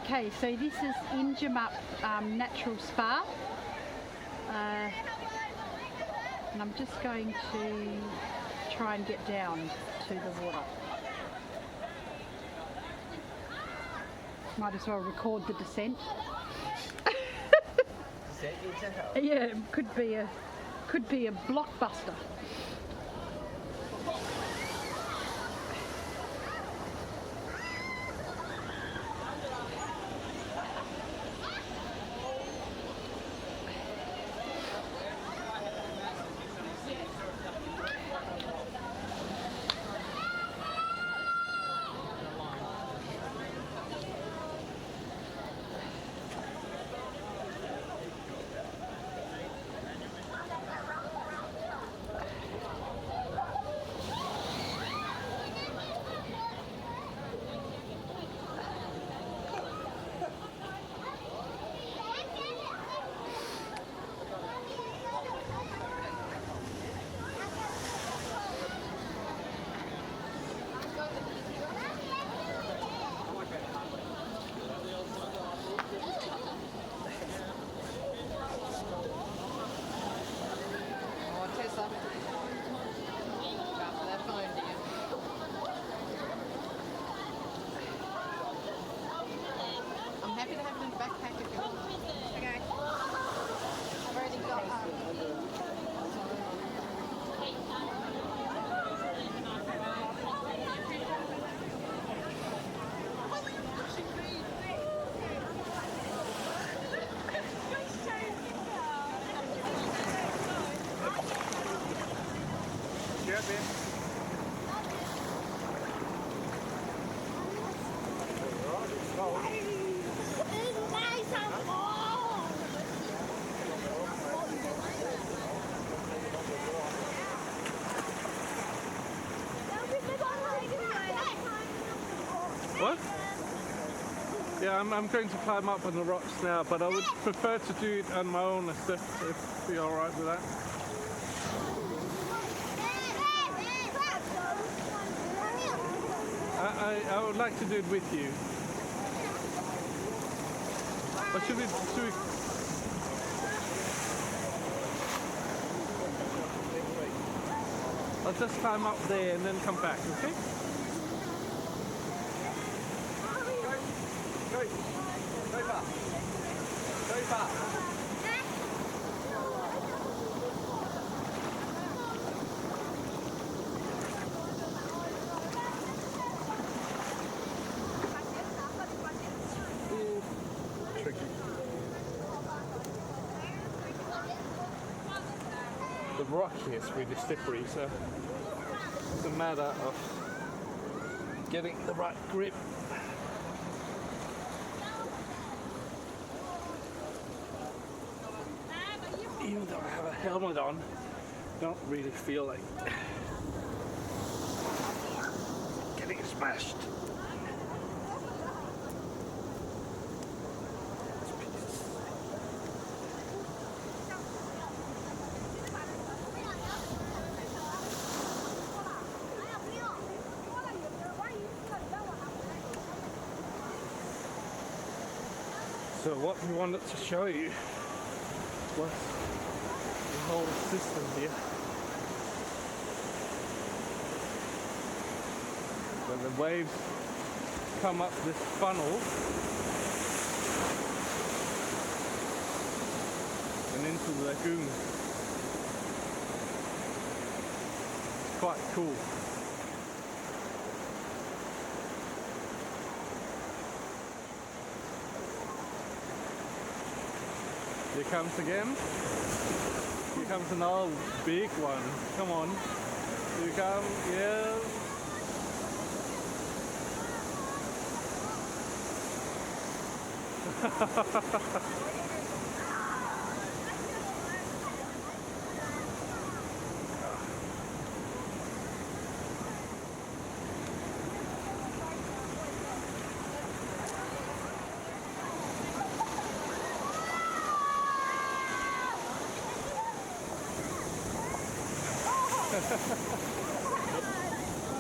Okay, so this is Injumup Natural Spa, and I'm just going to try and get down to the water. Might as well record the descent. Descent into hell? Yeah, it could be a blockbuster. I'm happy to have it in the backpack if you want. Okay. I've already got What? Yeah, I'm going to climb up on the rocks now, but I would prefer to do it on my own if you're alright with that. I would like to do it with you. Or should we I'll just climb up there and then come back, okay? Go far. Tricky. The rock here is really slippery, so it's a matter of getting the right grip. Even though I have a helmet on, I don't really feel like getting smashed. So what we wanted to show you was the whole system here. Where the waves come up this funnel and into the lagoon. It's quite cool. Here comes again. Here comes another big one. Come on. Here you come. Yes.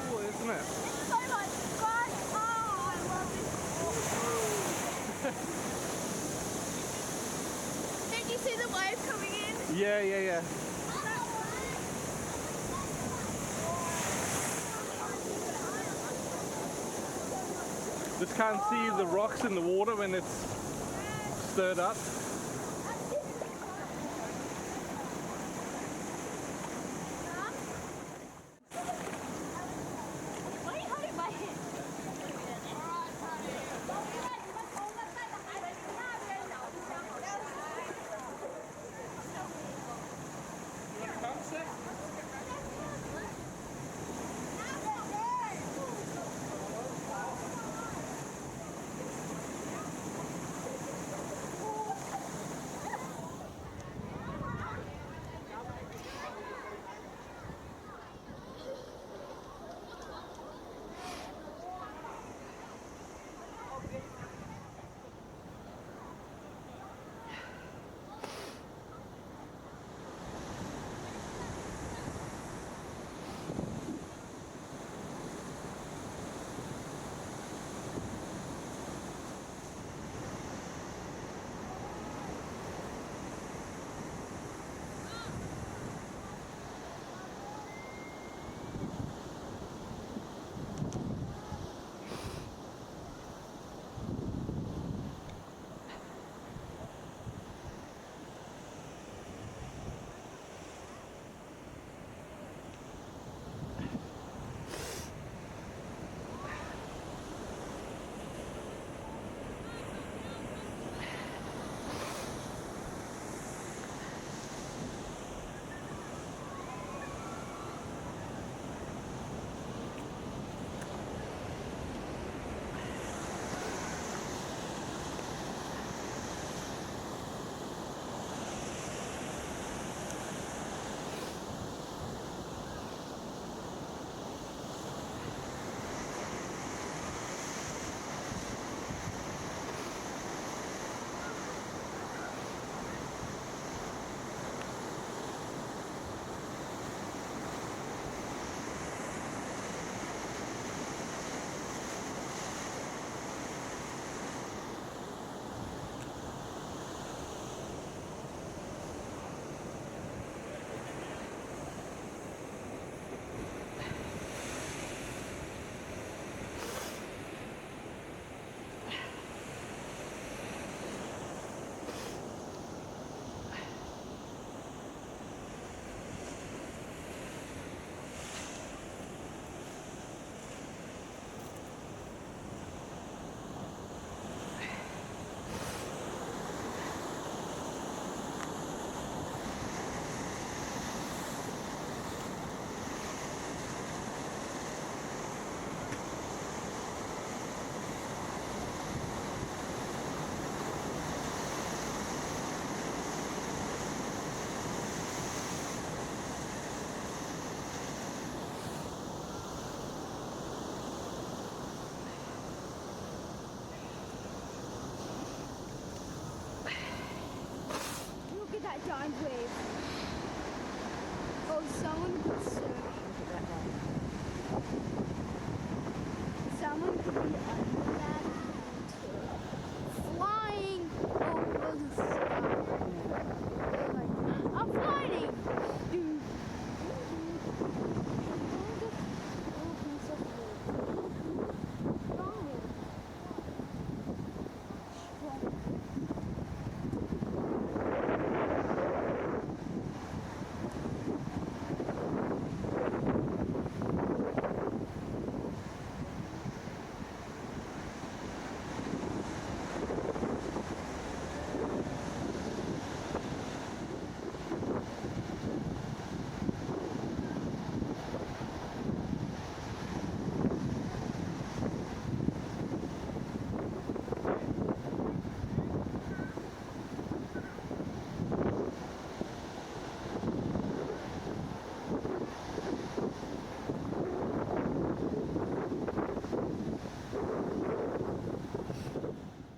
Cool, isn't it? Yeah, yeah, yeah. Just can't see the rocks in the water when it's stirred up. Look at that giant wave. Oh, someone could surf. Someone could be